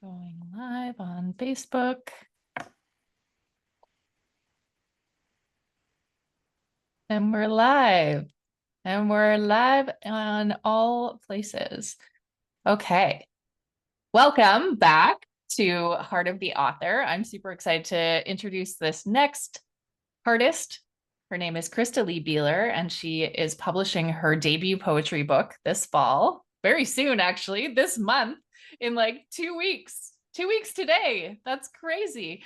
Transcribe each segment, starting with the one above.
Going live on Facebook. And we're live. And we're live on all places. Okay. Welcome back to Heart of the Author. I'm super excited to introduce this next artist. Her name is Krista-Lee Beehler, and she is publishing her debut poetry book this fall, very soon, actually, this month, in like 2 weeks. 2 weeks today. That's crazy.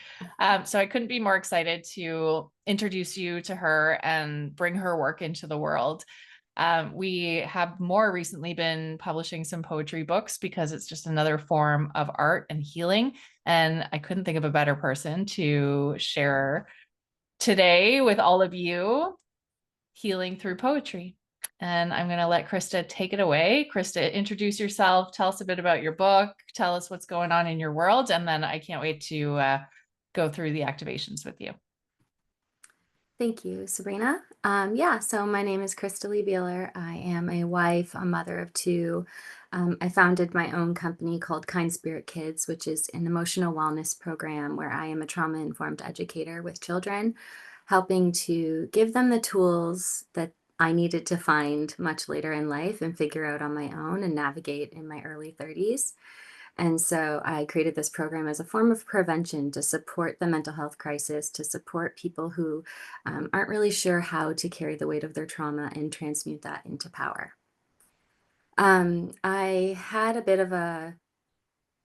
So I couldn't be more excited to introduce you to her and bring her work into the world. We have more recently been publishing some poetry books because it's just another form of art and healing. And I couldn't think of a better person to share today with all of you, healing through poetry. And I'm going to let Krista take it away. Krista, introduce yourself. Tell us a bit about your book. Tell us what's going on in your world. And then I can't wait to go through the activations with you. Thank you, Sabrina. So my name is Krista-Lee Beehler. I am a wife, a mother of two. I founded my own company called Kind Spirit Kids, which is an emotional wellness program where I am a trauma-informed educator with children, helping to give them the tools that I needed to find much later in life and figure out on my own and navigate in my early 30s. And so I created this program as a form of prevention to support the mental health crisis, to support people who aren't really sure how to carry the weight of their trauma and transmute that into power. I had a bit of a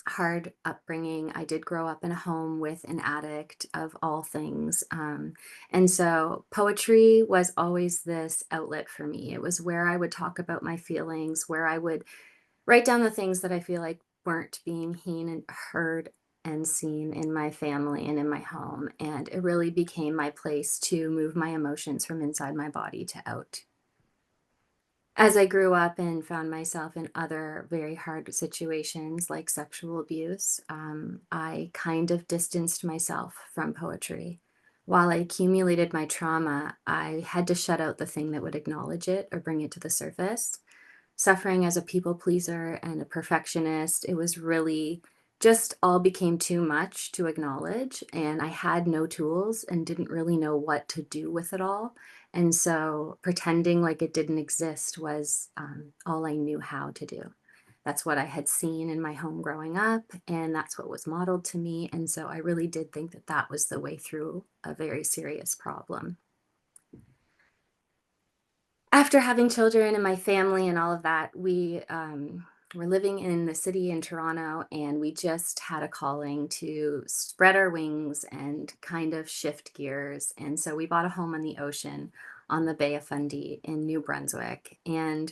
hard upbringing. I did grow up in a home with an addict of all things. And so poetry was always this outlet for me. It was where I would talk about my feelings, where I would write down the things that I feel like weren't being seen and heard and seen in my family and in my home. And it really became my place to move my emotions from inside my body to out. As I grew up and found myself in other very hard situations like sexual abuse, I kind of distanced myself from poetry. While I accumulated my trauma, I had to shut out the thing that would acknowledge it or bring it to the surface. Suffering as a people pleaser and a perfectionist, it was really just all became too much to acknowledge. And I had no tools and didn't really know what to do with it all. And so pretending like it didn't exist was all I knew how to do. That's what I had seen in my home growing up, and that's what was modeled to me. And so I really did think that that was the way through a very serious problem. After having children and my family and all of that, we were living in the city in Toronto, and we just had a calling to spread our wings and kind of shift gears. And so we bought a home on the ocean on the Bay of Fundy in New Brunswick. And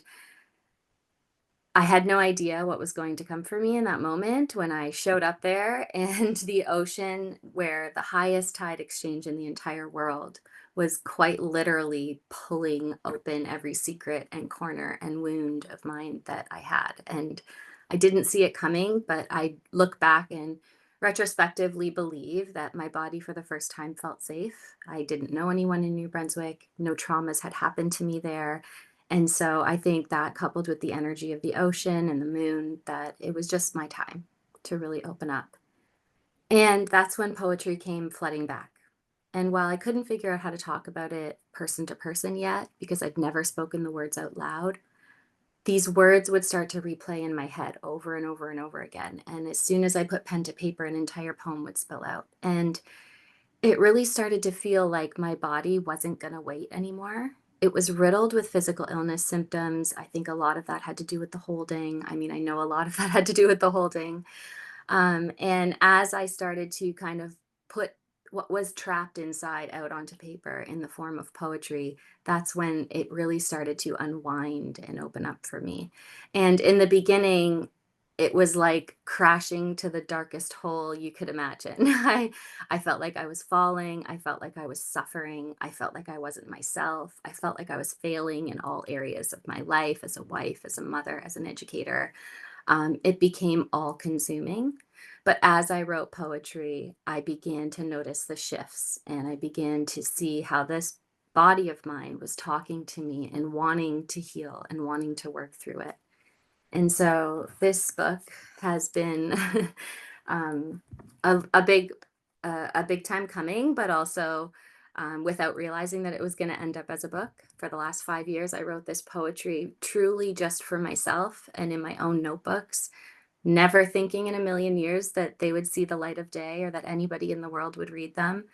I had no idea what was going to come for me in that moment when I showed up there, and the ocean, where the highest tide exchange in the entire world, was quite literally pulling open every secret and corner and wound of mine that I had. And I didn't see it coming, but I look back and retrospectively believe that my body for the first time felt safe. I didn't know anyone in New Brunswick, no traumas had happened to me there. And so I think that coupled with the energy of the ocean and the moon, that it was just my time to really open up. And that's when poetry came flooding back. And while I couldn't figure out how to talk about it person to person yet, because I'd never spoken the words out loud, these words would start to replay in my head over and over and over again. And as soon as I put pen to paper, an entire poem would spill out. And it really started to feel like my body wasn't going to wait anymore. It was riddled with physical illness symptoms. I think a lot of that had to do with the holding. I mean, I know a lot of that had to do with the holding. And as I started to kind of put what was trapped inside out onto paper in the form of poetry, that's when it really started to unwind and open up for me. And in the beginning, it was like crashing to the darkest hole you could imagine. I felt like I was falling. I felt like I was suffering. I felt like I wasn't myself. I felt like I was failing in all areas of my life as a wife, as a mother, as an educator. It became all consuming. But as I wrote poetry, I began to notice the shifts, and I began to see how this body of mine was talking to me and wanting to heal and wanting to work through it. And so this book has been um, a big time coming, but also without realizing that it was going to end up as a book. For the last 5 years, I wrote this poetry truly just for myself and in my own notebooks, never thinking in a million years that they would see the light of day or that anybody in the world would read them.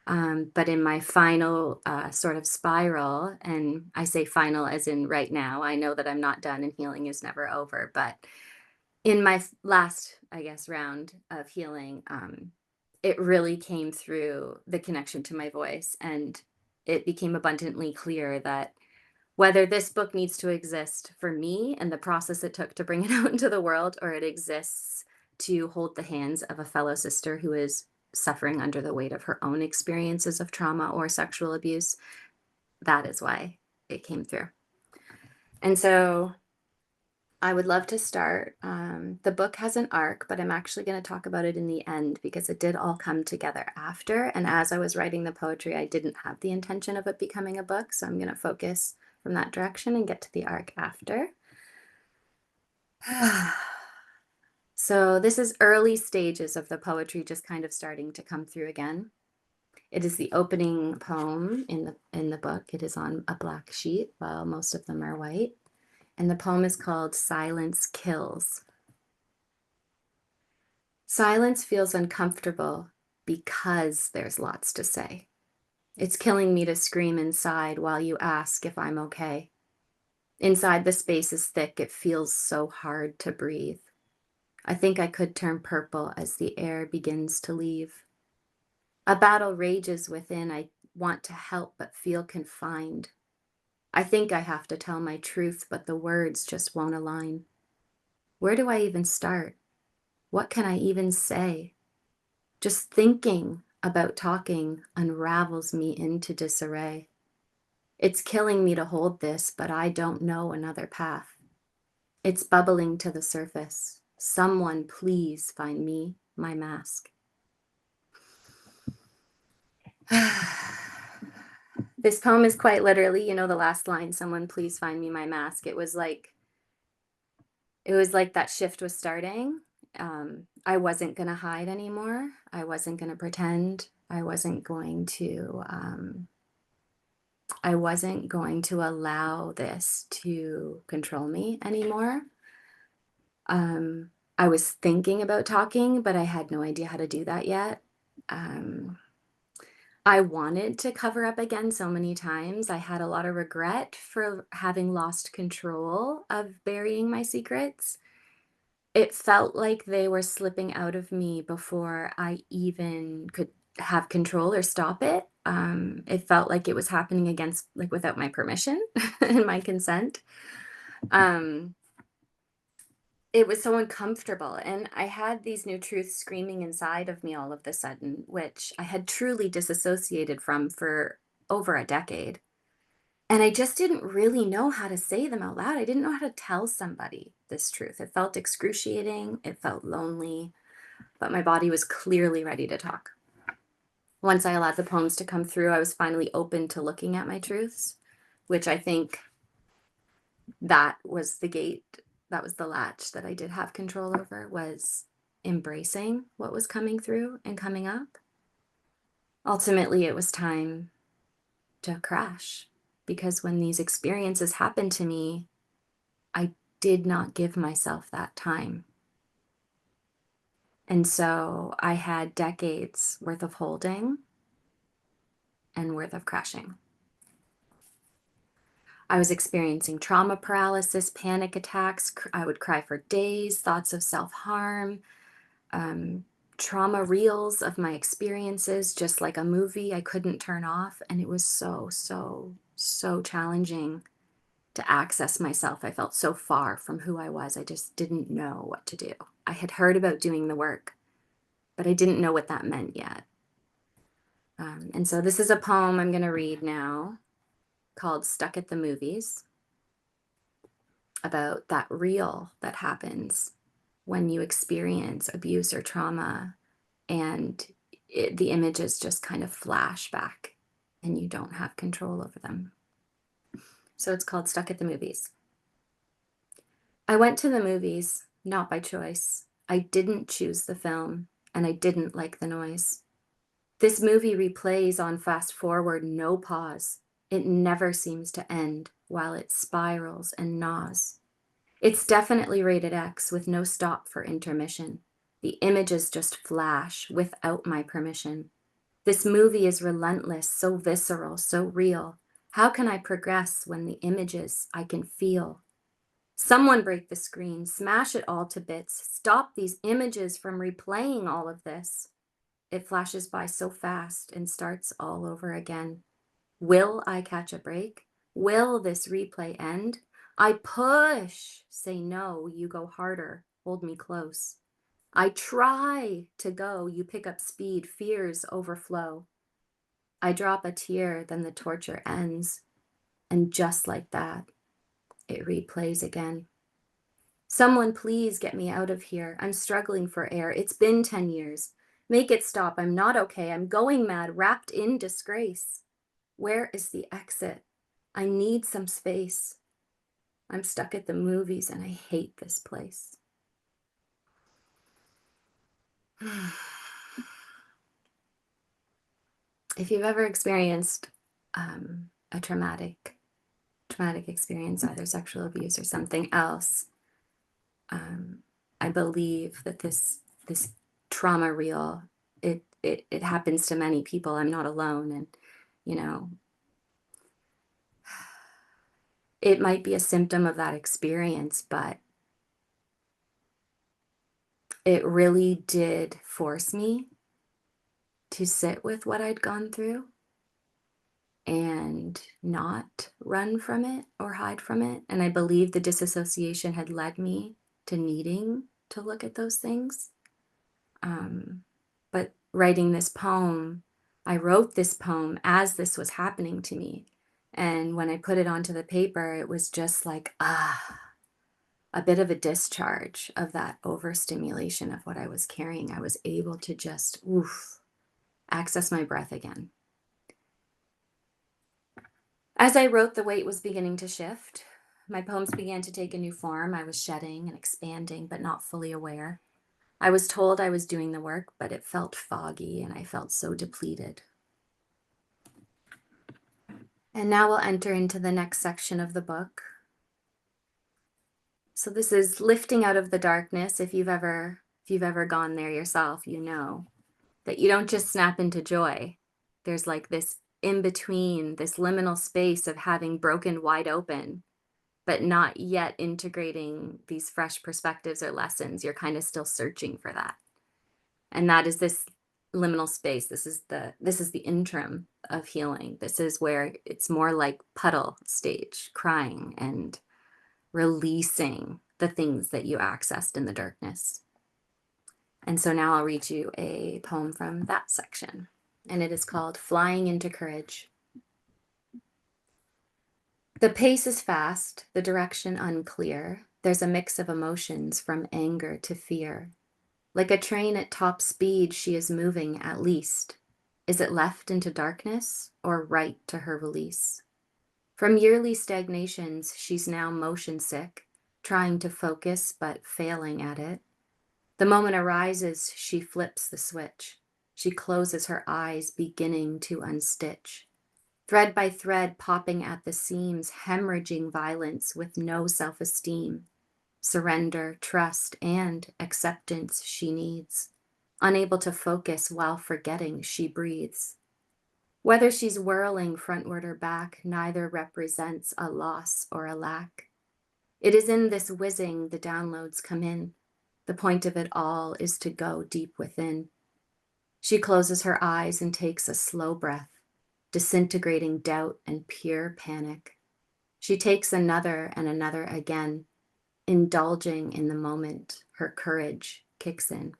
But in my final sort of spiral, and I say final as in right now, I know that I'm not done and healing is never over. But in my last, I guess, round of healing, it really came through the connection to my voice. And it became abundantly clear that whether this book needs to exist for me and the process it took to bring it out into the world, or it exists to hold the hands of a fellow sister who is suffering under the weight of her own experiences of trauma or sexual abuse, that is why it came through. And so I would love to start. The book has an arc, but I'm actually going to talk about it in the end because it did all come together after. And as I was writing the poetry, I didn't have the intention of it becoming a book. So I'm going to focus from that direction and get to the arc after. So this is early stages of the poetry just kind of starting to come through again. It is the opening poem in the book. It is on a black sheet while most of them are white. And the poem is called Silence Kills. Silence feels uncomfortable because there's lots to say. It's killing me to scream inside while you ask if I'm okay. Inside the space is thick, it feels so hard to breathe. I think I could turn purple as the air begins to leave. A battle rages within. I want to help but feel confined. I think I have to tell my truth, but the words just won't align. Where do I even start? What can I even say? Just thinking about talking unravels me into disarray. It's killing me to hold this, but I don't know another path. It's bubbling to the surface. Someone please find me my mask. This poem is quite literally, the last line, someone please find me my mask. It was like that shift was starting. I wasn't going to hide anymore. I wasn't going to pretend. I wasn't going to allow this to control me anymore. I was thinking about talking, but I had no idea how to do that yet. I wanted to cover up again so many times. I had a lot of regret for having lost control of burying my secrets. It felt like they were slipping out of me before I even could have control or stop it. It felt like it was happening without my permission and my consent. Um, it was so uncomfortable. And I had these new truths screaming inside of me all of the sudden, which I had truly disassociated from for over a decade. And I just didn't really know how to say them out loud. I didn't know how to tell somebody this truth. It felt excruciating. It felt lonely, but my body was clearly ready to talk. Once I allowed the poems to come through, I was finally open to looking at my truths, which I think that was the gate, that was the latch that I did have control over, was embracing what was coming through and coming up. Ultimately, it was time to crash because when these experiences happened to me, I did not give myself that time. And so I had decades worth of holding and worth of crashing. I was experiencing trauma paralysis, panic attacks. I would cry for days, thoughts of self-harm, trauma reels of my experiences, just like a movie I couldn't turn off. And it was so, so, so challenging to access myself. I felt so far from who I was. I just didn't know what to do. I had heard about doing the work, but I didn't know what that meant yet. And so this is a poem I'm going to read now called Stuck at the Movies, about that reel that happens when you experience abuse or trauma and the images just kind of flash back and you don't have control over them. So it's called Stuck at the Movies. I went to the movies, not by choice. I didn't choose the film, and I didn't like the noise. This movie replays on fast forward, no pause. It never seems to end while it spirals and gnaws. It's definitely rated X with no stop for intermission. The images just flash without my permission. This movie is relentless, so visceral, so real. How can I progress when the images I can feel? Someone break the screen, smash it all to bits, stop these images from replaying all of this. It flashes by so fast and starts all over again. Will I catch a break? Will this replay end? I push, say no, you go harder, hold me close. I try to go, you pick up speed, fears overflow. I drop a tear, then the torture ends. And just like that, it replays again. Someone please get me out of here. I'm struggling for air. It's been 10 years. Make it stop. I'm not okay. I'm going mad, wrapped in disgrace. Where is the exit? I need some space. I'm stuck at the movies and I hate this place. If you've ever experienced a traumatic experience, either sexual abuse or something else, I believe that this trauma reel, it happens to many people. I'm not alone, and you know, it might be a symptom of that experience, but it really did force me to sit with what I'd gone through and not run from it or hide from it. And I believe the disassociation had led me to needing to look at those things. But writing this poem, I wrote this poem as this was happening to me. And when I put it onto the paper, it was just like, a bit of a discharge of that overstimulation of what I was carrying. I was able to just, access my breath again. As I wrote, the weight was beginning to shift. My poems began to take a new form. I was shedding and expanding, but not fully aware. I was told I was doing the work, but it felt foggy and I felt so depleted. And now we'll enter into the next section of the book. So this is lifting out of the darkness. If you've ever gone there yourself, you know that you don't just snap into joy. There's like this in between, this liminal space of having broken wide open, but not yet integrating these fresh perspectives or lessons. You're kind of still searching for that. And that is this liminal space. This is the interim of healing. This is where it's more like puddle stage, crying and releasing the things that you accessed in the darkness. And so now I'll read you a poem from that section, and it is called Flying into Courage. The pace is fast, the direction unclear. There's a mix of emotions from anger to fear. Like a train at top speed, she is moving at least. Is it left into darkness or right to her release? From yearly stagnations, she's now motion sick, trying to focus but failing at it. The moment arises, she flips the switch. She closes her eyes, beginning to unstitch. Thread by thread, popping at the seams, hemorrhaging violence with no self-esteem. Surrender, trust, and acceptance she needs. Unable to focus while forgetting she breathes. Whether she's whirling frontward or back, neither represents a loss or a lack. It is in this whizzing the downloads come in. The point of it all is to go deep within. She closes her eyes and takes a slow breath, disintegrating doubt and pure panic. She takes another and another again, indulging in the moment. Her courage kicks in.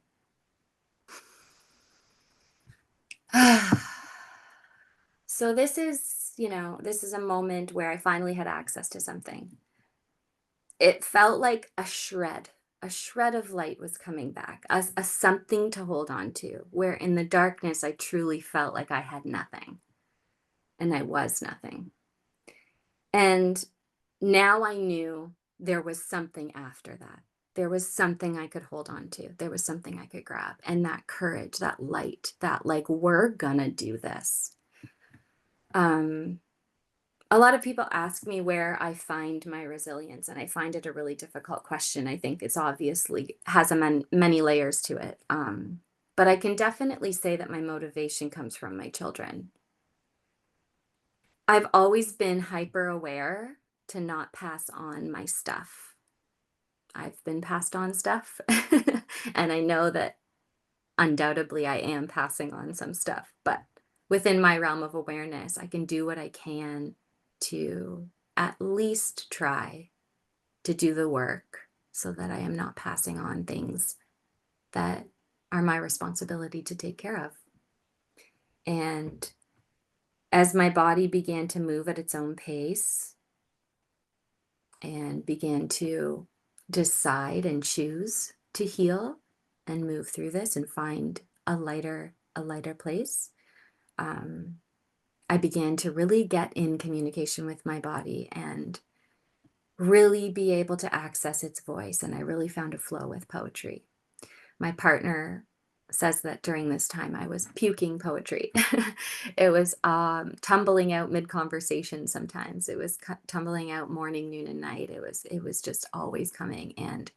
So this is, this is a moment where I finally had access to something. It felt like a shred of light was coming back, a something to hold on to, where in the darkness, I truly felt like I had nothing and I was nothing. And now I knew there was something after that. There was something I could hold on to. There was something I could grab. And that courage, that light, that like, we're gonna do this. Um, a lot of people ask me where I find my resilience, and I find it a really difficult question. I think it's obviously has many layers to it. But I can definitely say that my motivation comes from my children. I've always been hyper aware to not pass on my stuff. I've been passed on stuff, and I know that undoubtedly I am passing on some stuff, but within my realm of awareness, I can do what I can to at least try to do the work so that I am not passing on things that are my responsibility to take care of. And as my body began to move at its own pace and began to decide and choose to heal and move through this and find a lighter place, um, I began to really get in communication with my body and really be able to access its voice. And I really found a flow with poetry. My partner says that during this time I was puking poetry. It was tumbling out mid conversation. Sometimes it was tumbling out morning, noon, and night. It was just always coming. And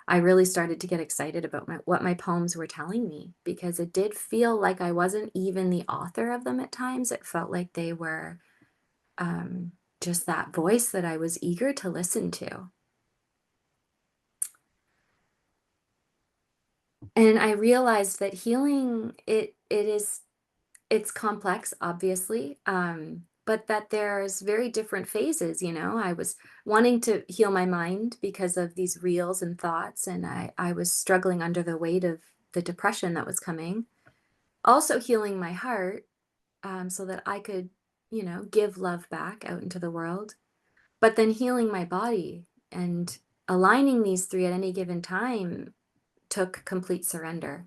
I really started to get excited about what my poems were telling me, because it did feel like I wasn't even the author of them at times. It felt like they were um, just that voice that I was eager to listen to. And I realized that healing, it's complex, obviously, but that there's very different phases. I was wanting to heal my mind because of these reels and thoughts, and I was struggling under the weight of the depression that was coming. Also healing my heart, so that I could, give love back out into the world, but then healing my body. And aligning these three at any given time took complete surrender.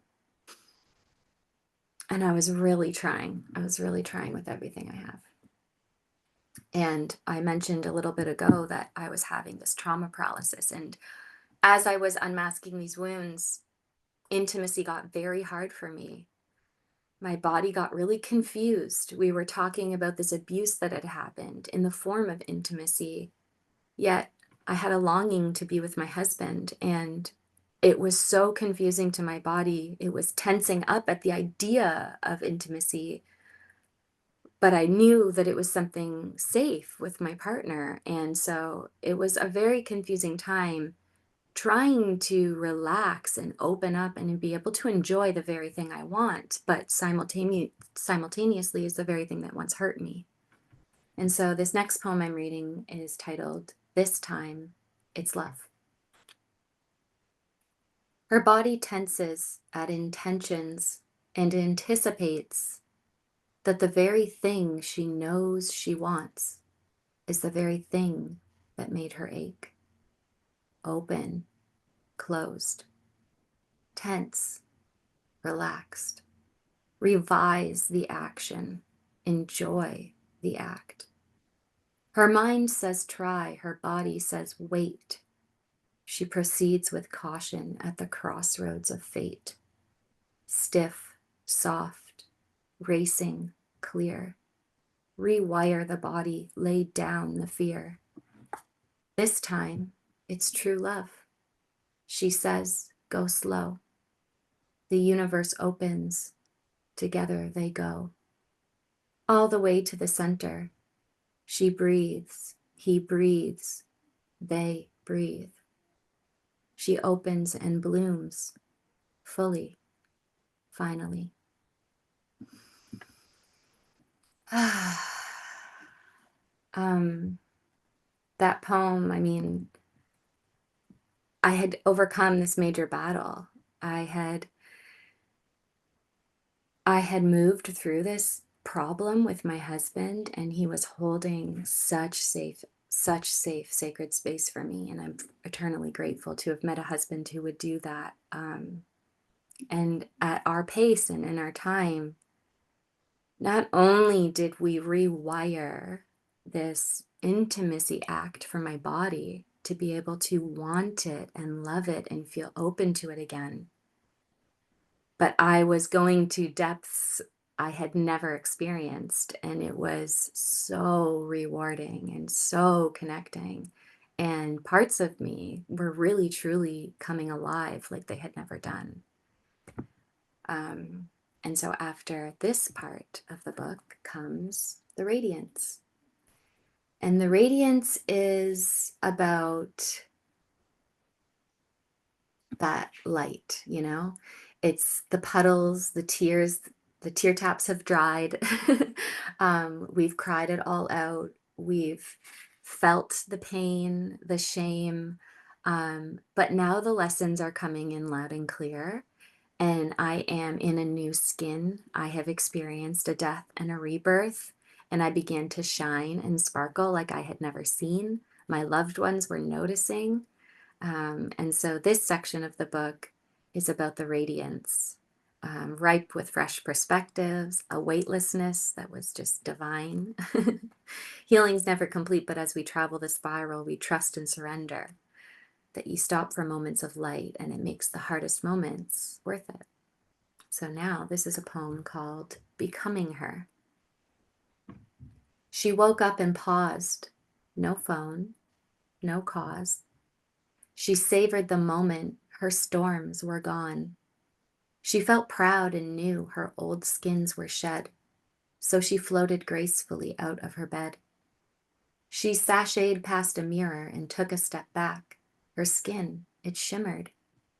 And I was really trying. I was really trying with everything I have. And I mentioned a little bit ago that I was having this trauma paralysis. And as I was unmasking these wounds, intimacy got very hard for me. My body got really confused. We were talking about this abuse that had happened in the form of intimacy, yet I had a longing to be with my husband. And it was so confusing to my body. It was tensing up at the idea of intimacy, but I knew that it was something safe with my partner. And so it was a very confusing time trying to relax and open up and be able to enjoy the very thing I want, but simultaneously is the very thing that once hurt me. And so this next poem I'm reading is titled, "This Time It's Love." Her body tenses at intentions and anticipates that the very thing she knows she wants is the very thing that made her ache. Open, closed, tense, relaxed. Revise the action, enjoy the act. Her mind says try, her body says wait. She proceeds with caution at the crossroads of fate. Stiff, soft, racing, clear. Rewire the body, lay down the fear. This time, it's true love. She says, go slow. The universe opens. Together they go. All the way to the center. She breathes. He breathes. They breathe. She opens and blooms. Fully. Finally. That poem, I mean, I had overcome this major battle. I had moved through this problem with my husband, and he was holding such safe, sacred space for me. And I'm eternally grateful to have met a husband who would do that. And at our pace and in our time, not only did we rewire this intimacy act for my body, to be able to want it and love it and feel open to it again. But I was going to depths I had never experienced, and it was so rewarding and so connecting. And parts of me were really truly coming alive like they had never done. Um, and so after this part of the book comes the radiance. And the radiance is about that light, you know? It's the puddles, the tears, the tear taps have dried. We've cried it all out. We've felt the pain, the shame. But now the lessons are coming in loud and clear. And I am in a new skin. I have experienced a death and a rebirth, and I began to shine and sparkle like I had never seen. My loved ones were noticing. And so this section of the book is about the radiance, ripe with fresh perspectives, a weightlessness that was just divine. Healing's never complete, but as we travel the spiral, we trust and surrender that you stop for moments of light and it makes the hardest moments worth it. So now this is a poem called Becoming Her. She woke up and paused. No phone, no cause. She savored the moment her storms were gone. She felt proud and knew her old skins were shed, so she floated gracefully out of her bed. She sashayed past a mirror and took a step back. Her skin, it shimmered.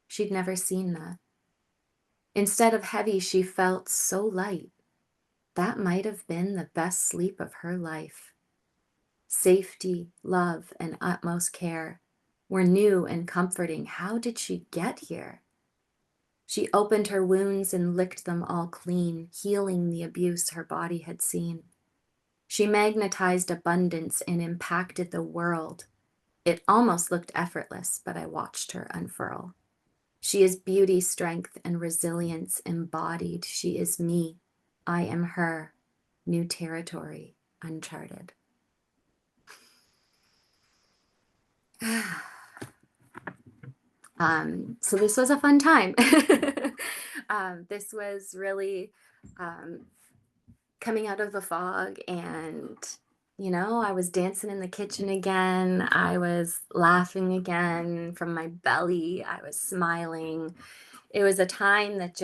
She'd never seen that. Instead of heavy, she felt so light. That might have been the best sleep of her life. Safety, love, and utmost care were new and comforting. How did she get here? She opened her wounds and licked them all clean, healing the abuse her body had seen. She magnetized abundance and impacted the world. It almost looked effortless, but I watched her unfurl. She is beauty, strength, and resilience embodied. She is me. I am her. New territory, uncharted. So this was a fun time. This was really coming out of the fog, and I was dancing in the kitchen again. I was laughing again from my belly. I was smiling. It was a time that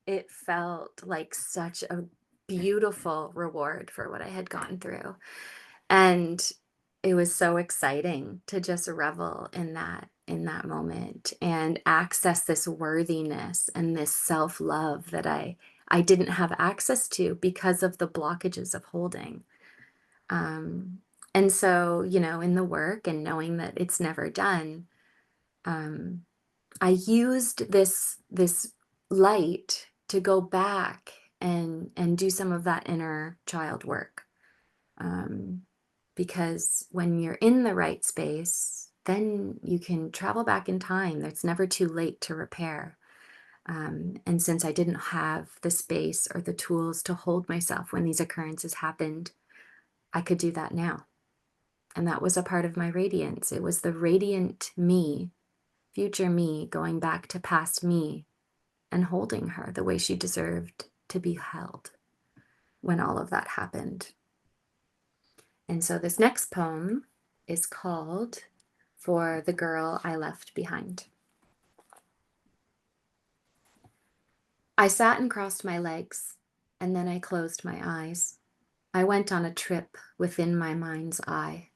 it felt like such a beautiful reward for what I had gone through. And it was so exciting to just revel in that moment and access this worthiness and this self-love that I didn't have access to because of the blockages of holding. Um, and so, in the work and knowing that it's never done, um, I used this light to go back and do some of that inner child work. Um, because when you're in the right space, then you can travel back in time. It's never too late to repair. And since I didn't have the space or the tools to hold myself when these occurrences happened, I could do that now. And that was a part of my radiance. It was the radiant me, future me, going back to past me and holding her the way she deserved to be held when all of that happened. And so this next poem is called For the Girl I Left Behind. I sat and crossed my legs, and then I closed my eyes. I went on a trip within my mind's eye.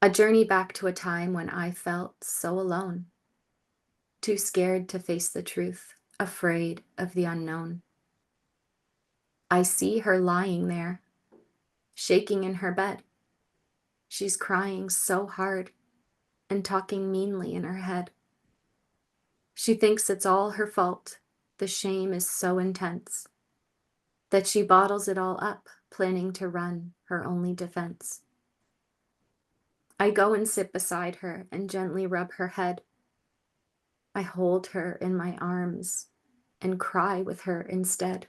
A journey back to a time when I felt so alone, too scared to face the truth, afraid of the unknown. I see her lying there, shaking in her bed. She's crying so hard and talking meanly in her head. She thinks it's all her fault. The shame is so intense that she bottles it all up, planning to run, her only defense. I go and sit beside her and gently rub her head. I hold her in my arms and cry with her instead.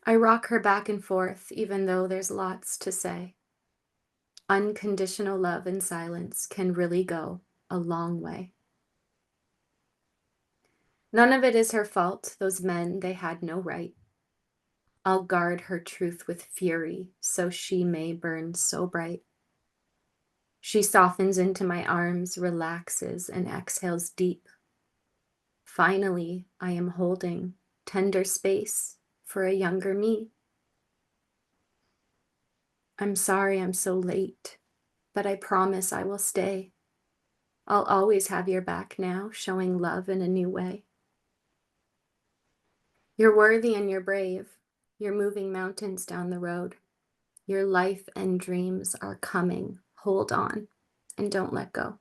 I rock her back and forth, even though there's lots to say. Unconditional love and silence can really go a long way. None of it is her fault. Those men, they had no right. I'll guard her truth with fury, so she may burn so bright. She softens into my arms, relaxes, and exhales deep. Finally, I am holding tender space for a younger me. I'm sorry I'm so late, but I promise I will stay. I'll always have your back now, showing love in a new way. You're worthy and you're brave. You're moving mountains down the road. Your life and dreams are coming. Hold on and don't let go.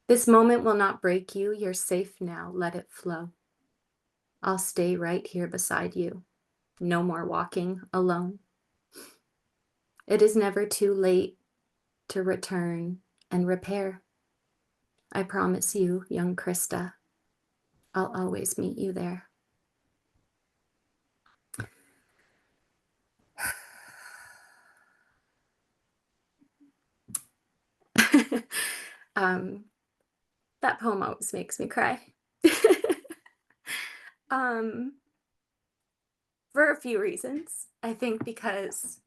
This moment will not break you. You're safe now. Let it flow. I'll stay right here beside you. No more walking alone. It is never too late to return and repair. I promise you, young Krista, I'll always meet you there. um, that poem always makes me cry. um, for a few reasons. I think because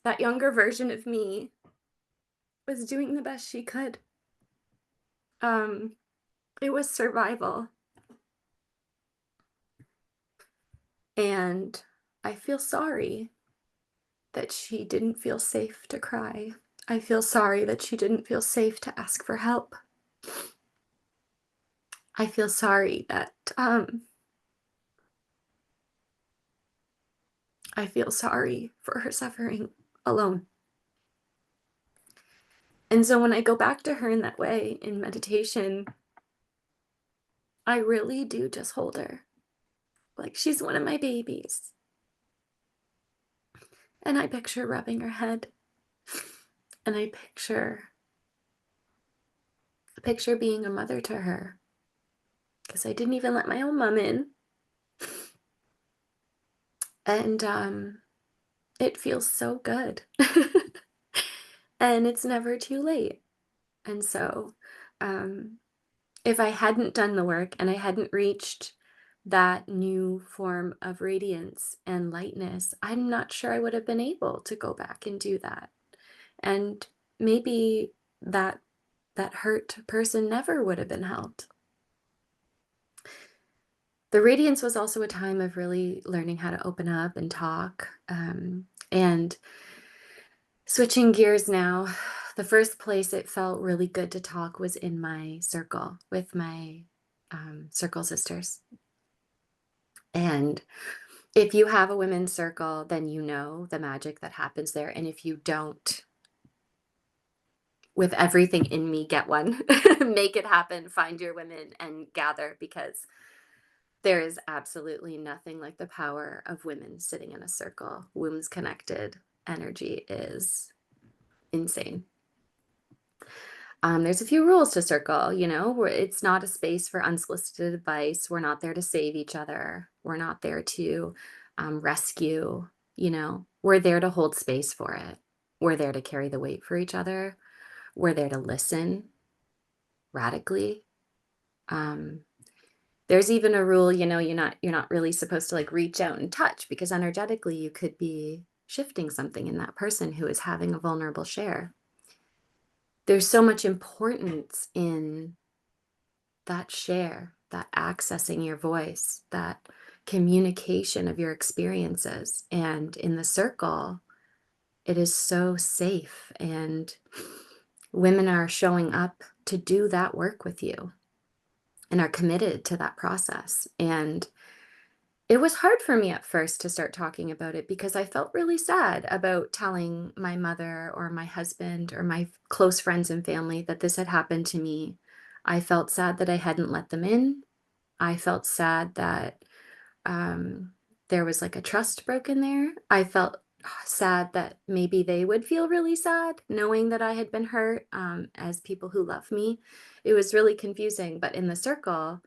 that younger version of me was doing the best she could. Um, it was survival. And I feel sorry that she didn't feel safe to cry. I feel sorry that she didn't feel safe to ask for help. I feel sorry that I feel sorry for her suffering alone. And so when I go back to her in that way in meditation, I really do just hold her like she's one of my babies. And I picture rubbing her head. And I picture being a mother to her. Because I didn't even let my own mom in. And it feels so good. And it's never too late. And so if I hadn't done the work and I hadn't reached that new form of radiance and lightness, I'm not sure I would have been able to go back and do that. And maybe that hurt person never would have been helped. The radiance was also a time of really learning how to open up and talk. And switching gears now, the first place it felt really good to talk was in my circle with my circle sisters. And if you have a women's circle, then you know the magic that happens there. And if you don't, with everything in me, get one. Make it happen. Find your women and gather, because there is absolutely nothing like the power of women sitting in a circle. Wombs connected energy is insane. There's a few rules to circle, where it's not a space for unsolicited advice. We're not there to save each other. We're not there to rescue, we're there to hold space for it. We're there to carry the weight for each other. We're there to listen radically. There's even a rule, you're not really supposed to like reach out and touch, because energetically you could be shifting something in that person who is having a vulnerable share. There's so much importance in that share, that accessing your voice, that communication of your experiences. And in the circle, it is so safe, and women are showing up to do that work with you and are committed to that process. And it was hard for me at first to start talking about it, because I felt really sad about telling my mother or my husband or my close friends and family that this had happened to me. I felt sad that I hadn't let them in. I felt sad that there was like a trust broken there. I felt sad that maybe they would feel really sad knowing that I had been hurt, as people who love me. It was really confusing. But in the circle,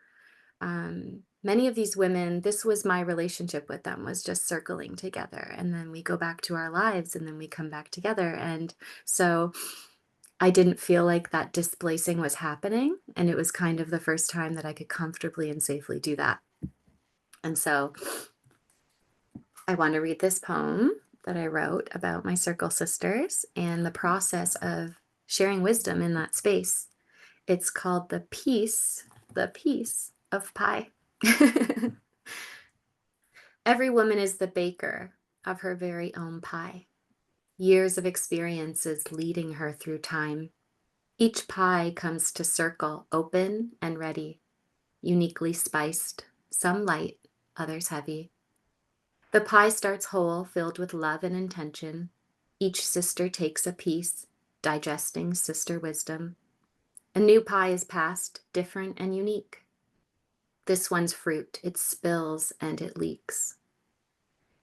many of these women, this was my relationship with them, was just circling together. And then we go back to our lives and then we come back together. And so I didn't feel like that displacing was happening. And it was kind of the first time that I could comfortably and safely do that. And so I want to read this poem that I wrote about my circle sisters and the process of sharing wisdom in that space. It's called the Peace of Pie. Every woman is the baker of her very own pie. Years of experiences leading her through time. Each pie comes to circle, open and ready, uniquely spiced, some light, others heavy. The pie starts whole, filled with love and intention. Each sister takes a piece, digesting sister wisdom. A new pie is passed, different and unique. This one's fruit, it spills and it leaks.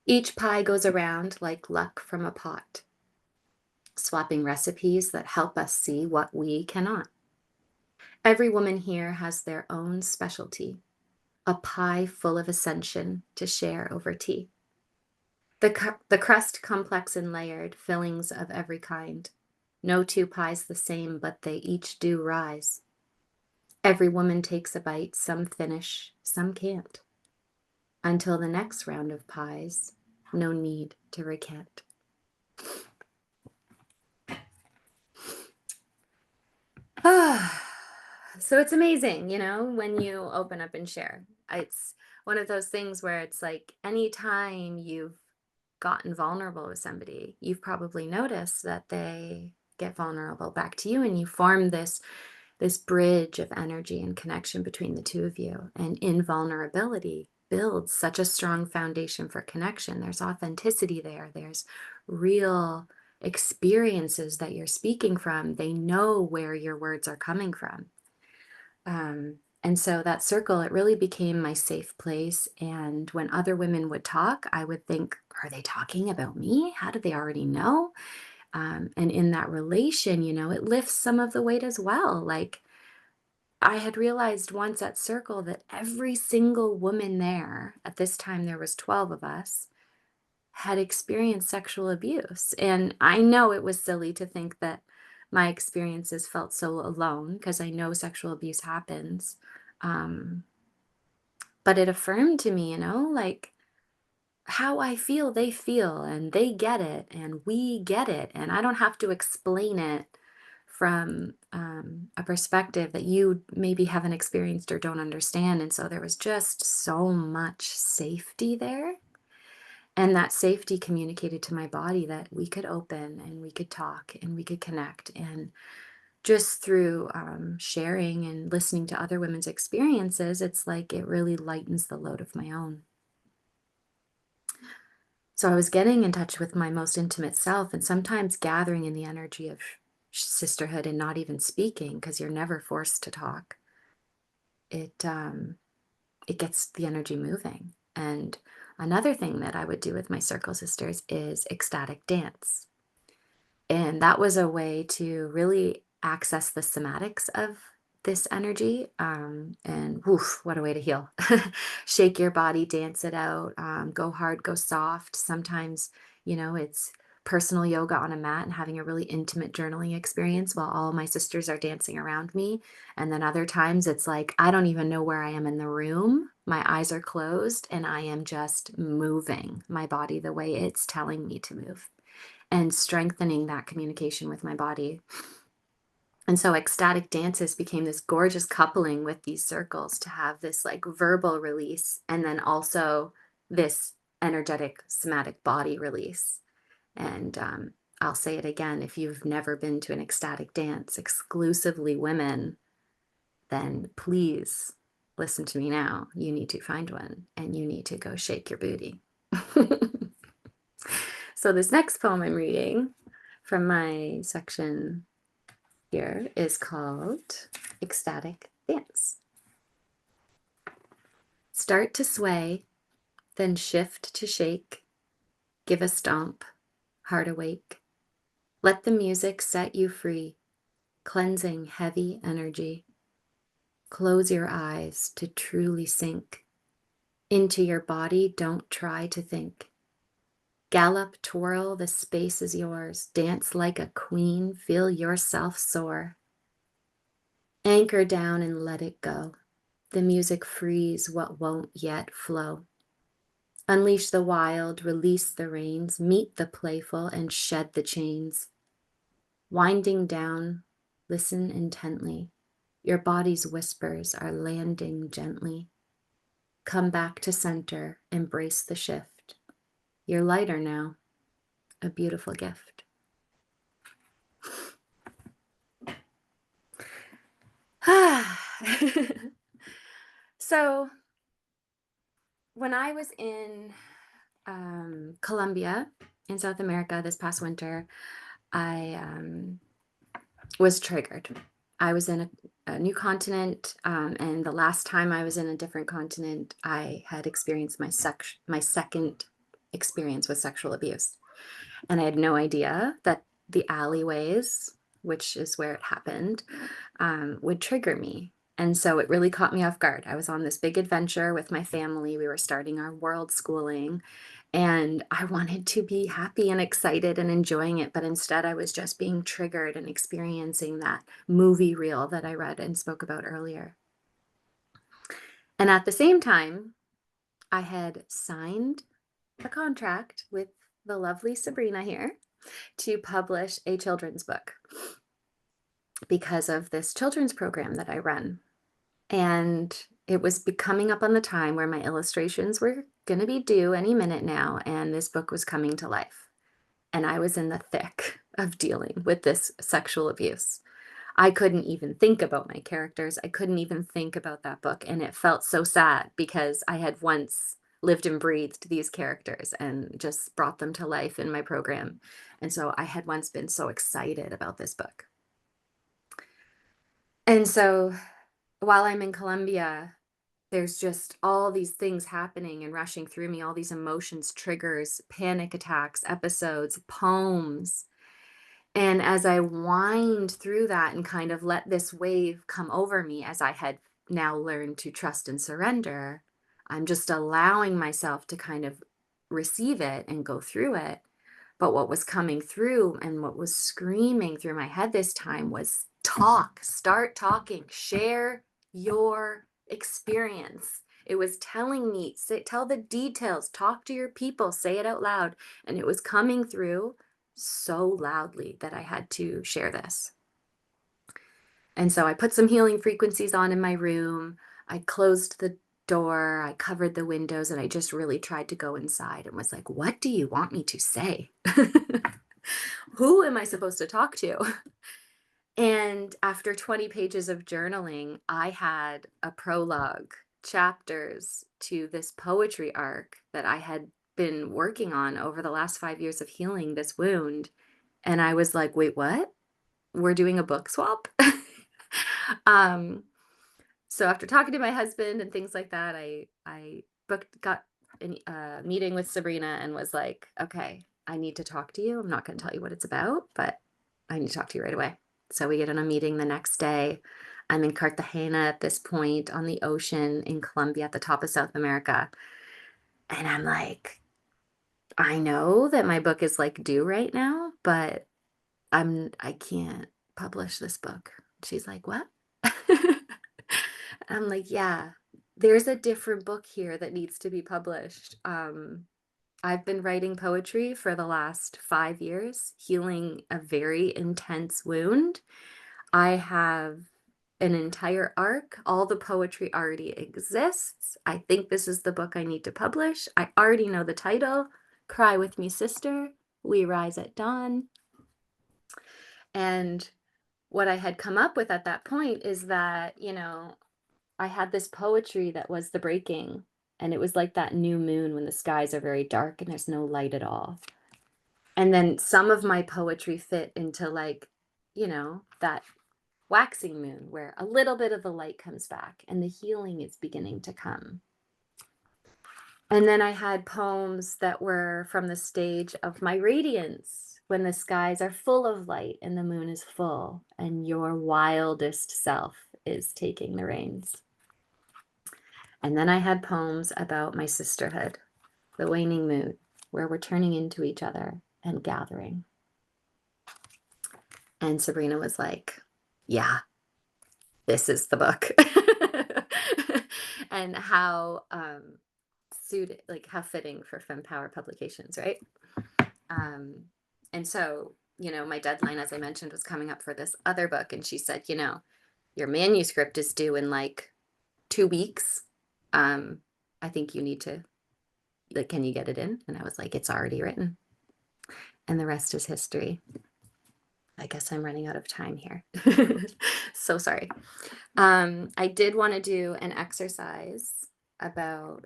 Each pie goes around like luck from a pot, swapping recipes that help us see what we cannot. Every woman here has their own specialty, a pie full of ascension to share over tea. The crust complex and layered, fillings of every kind. No two pies the same, but they each do rise. Every woman takes a bite, some finish, some can't. Until the next round of pies, no need to recant. So it's amazing, when you open up and share. It's one of those things where it's like anytime you've gotten vulnerable with somebody, you've probably noticed that they get vulnerable back to you and you form this bridge of energy and connection between the two of you. And invulnerability builds such a strong foundation for connection. There's authenticity there. There's real experiences that you're speaking from. They know where your words are coming from. And so that circle, it really became my safe place. And when other women would talk, I would think, are they talking about me? How do they already know? And in that relation, it lifts some of the weight as well. Like I had realized once at Circle that every single woman there, at this time there was 12 of us, had experienced sexual abuse. And I know it was silly to think that my experiences felt so alone because I know sexual abuse happens. Um, but it affirmed to me, like how I feel, they feel, and they get it, and we get it. And I don't have to explain it from a perspective that you maybe haven't experienced or don't understand. And so there was just so much safety there. And that safety communicated to my body that we could open and we could talk and we could connect. And just through sharing and listening to other women's experiences, it's like it really lightens the load of my own. So I was getting in touch with my most intimate self and sometimes gathering in the energy of sisterhood and not even speaking because you're never forced to talk. It gets the energy moving. And another thing that I would do with my circle sisters is ecstatic dance. And that was a way to really access the somatics of this energy. And woof, what a way to heal. Shake your body, dance it out, go hard, go soft. Sometimes, it's personal yoga on a mat and having a really intimate journaling experience while all my sisters are dancing around me. And then other times it's like, I don't even know where I am in the room. My eyes are closed and I am just moving my body the way it's telling me to move and strengthening that communication with my body. And so ecstatic dances became this gorgeous coupling with these circles to have this like verbal release and then also this energetic somatic body release. And I'll say it again, if you've never been to an ecstatic dance, exclusively women, then please listen to me now. You need to find one and you need to go shake your booty. So this next poem I'm reading from my section here is called Ecstatic Dance. Start to sway, then shift to shake. Give a stomp, heart awake. Let the music set you free, cleansing heavy energy. Close your eyes to truly sink Into your body, don't try to think. Gallop, twirl, the space is yours. Dance like a queen, feel yourself soar. Anchor down and let it go. The music frees what won't yet flow. Unleash the wild, release the reins, meet the playful, and shed the chains. Winding down, listen intently. Your body's whispers are landing gently. Come back to center, embrace the shift. You're lighter now, a beautiful gift. So, when I was in Colombia in South America this past winter, I was triggered. I was in a new continent, and the last time I was in a different continent, I had experienced my second experience with sexual abuse. And I had no idea that the alleyways, which is where it happened, would trigger me. And so it really caught me off guard. I was on this big adventure with my family. We were starting our world schooling, and I wanted to be happy and excited and enjoying it. But instead, I was just being triggered and experiencing that movie reel that I read and spoke about earlier. And at the same time, I had signed a contract with the lovely Sabrina here to publish a children's book because of this children's program that I run. And it was coming up on the time where my illustrations were going to be due any minute now, and this book was coming to life. And I was in the thick of dealing with this sexual abuse. I couldn't even think about my characters. I couldn't even think about that book. And it felt so sad because I had once lived and breathed these characters and just brought them to life in my program. And so I had once been so excited about this book. And so while I'm in Colombia, there's just all these things happening and rushing through me, all these emotions, triggers, panic attacks, episodes, poems. And as I wind through that and kind of let this wave come over me, as I had now learned to trust and surrender, I'm just allowing myself to kind of receive it and go through it. But what was coming through and what was screaming through my head this time was talk, start talking, share your experience. It was telling me, tell the details, talk to your people, say it out loud. And it was coming through so loudly that I had to share this. And so I put some healing frequencies on in my room. I closed the door, I covered the windows, and I just really tried to go inside and was like, what do you want me to say? Who am I supposed to talk to? And after 20 pages of journaling, I had a prologue, chapters to this poetry arc that I had been working on over the last 5 years of healing this wound. And I was like, wait, what? We're doing a book swap? um, so after talking to my husband and things like that, I got a meeting with Sabrina and was like, okay, I need to talk to you. I'm not going to tell you what it's about, but I need to talk to you right away. So we get in a meeting the next day. I'm in Cartagena at this point on the ocean in Colombia at the top of South America. And I'm like, I know that my book is like due right now, but I can't publish this book. She's like, what? I'm like, yeah, there's a different book here that needs to be published. I've been writing poetry for the last 5 years, healing a very intense wound. I have an entire arc. All the poetry already exists. I think this is the book I need to publish. I already know the title, Cry With Me, Sister, We Rise at Dawn. And what I had come up with at that point is that, I had this poetry that was the breaking, and it was like that new moon when the skies are very dark and there's no light at all. And then some of my poetry fit into like, that waxing moon where a little bit of the light comes back and the healing is beginning to come. And then I had poems that were from the stage of my radiance when the skies are full of light and the moon is full and your wildest self is taking the reins. And then I had poems about my sisterhood, the waning moon, where we're turning into each other and gathering. And Sabrina was like, yeah, this is the book. And how suited, like how fitting for Femme Power Publications, right? Um, and so, my deadline, as I mentioned, was coming up for this other book. And she said, your manuscript is due in like 2 weeks. I think you need to, like, can you get it in? And I was like, it's already written. And the rest is history. I guess I'm running out of time here. So sorry. I did want to do an exercise about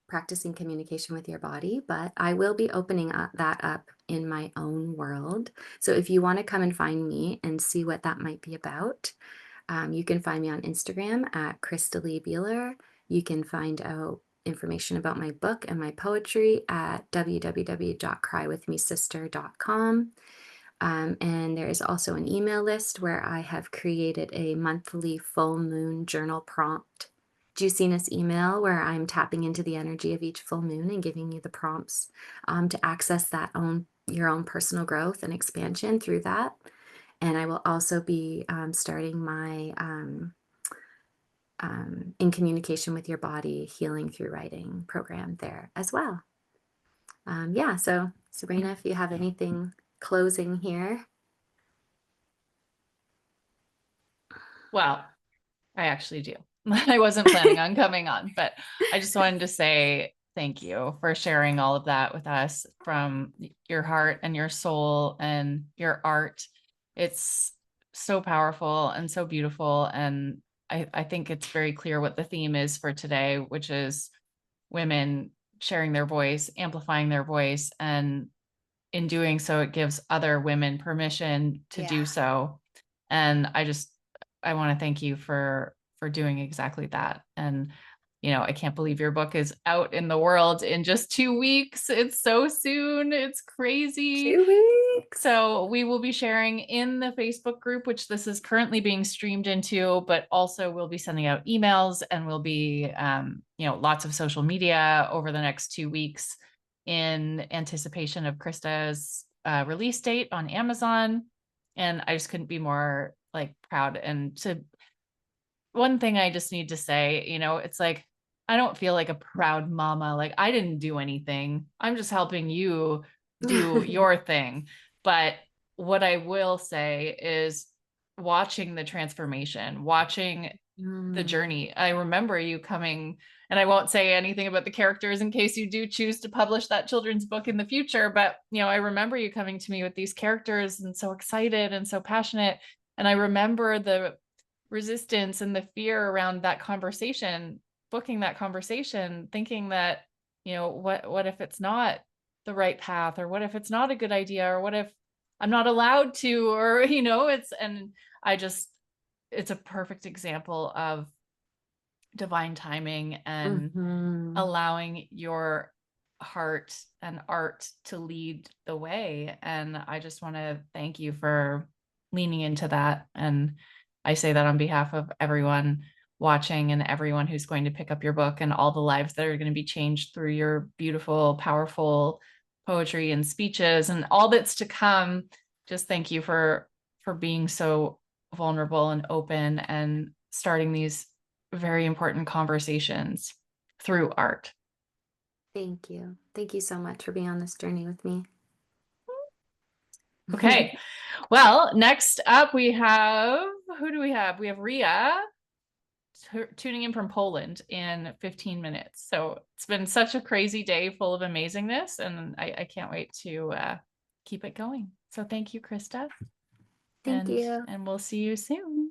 practicing communication with your body, but I will be opening that up in my own world. So if you want to come and find me and see what that might be about, you can find me on Instagram at Krista-Lee Beehler. You can find out information about my book and my poetry at www.crywithmesister.com. And there is also an email list where I have created a monthly full moon journal prompt juiciness email where I'm tapping into the energy of each full moon and giving you the prompts to access your own personal growth and expansion through that. And I will also be starting my In Communication with Your Body Healing Through Writing program there as well. Yeah, so Sabrina, if you have anything closing here. Well, I actually do. I wasn't planning on coming on, but I just wanted to say thank you for sharing all of that with us from your heart and your soul and your art. It's so powerful and so beautiful. And I think it's very clear what the theme is for today, which is women sharing their voice, amplifying their voice. And in doing so, it gives other women permission to do so. And I want to thank you for doing exactly that. And I can't believe your book is out in the world in just 2 weeks. It's so soon. It's crazy. 2 weeks. So we will be sharing in the Facebook group, which this is currently being streamed into, but also we'll be sending out emails, and we'll be lots of social media over the next 2 weeks in anticipation of Krista's release date on Amazon. And I just couldn't be more proud. And one thing I just need to say, it's like, I don't feel like a proud mama. Like, I didn't do anything. I'm just helping you do your thing. But what I will say is watching the transformation, watching the journey. I remember you coming, and I won't say anything about the characters in case you do choose to publish that children's book in the future. But, I remember you coming to me with these characters and so excited and so passionate. And I remember the resistance and the fear around that conversation, booking that conversation, thinking that, what if it's not the right path, or what if it's not a good idea, or what if I'm not allowed to, or, it's a perfect example of divine timing and allowing your heart and art to lead the way. And I just want to thank you for leaning into that. And I say that on behalf of everyone watching and everyone who's going to pick up your book, and all the lives that are going to be changed through your beautiful, powerful poetry and speeches and all that's to come. Just thank you for being so vulnerable and open and starting these very important conversations through art. Thank you. Thank you so much for being on this journey with me. Okay. Well, next up who do we have? We have Ria tuning in from Poland in 15 minutes. So it's been such a crazy day full of amazingness, and I can't wait to keep it going. So thank you, Krista. Thank you. And we'll see you soon.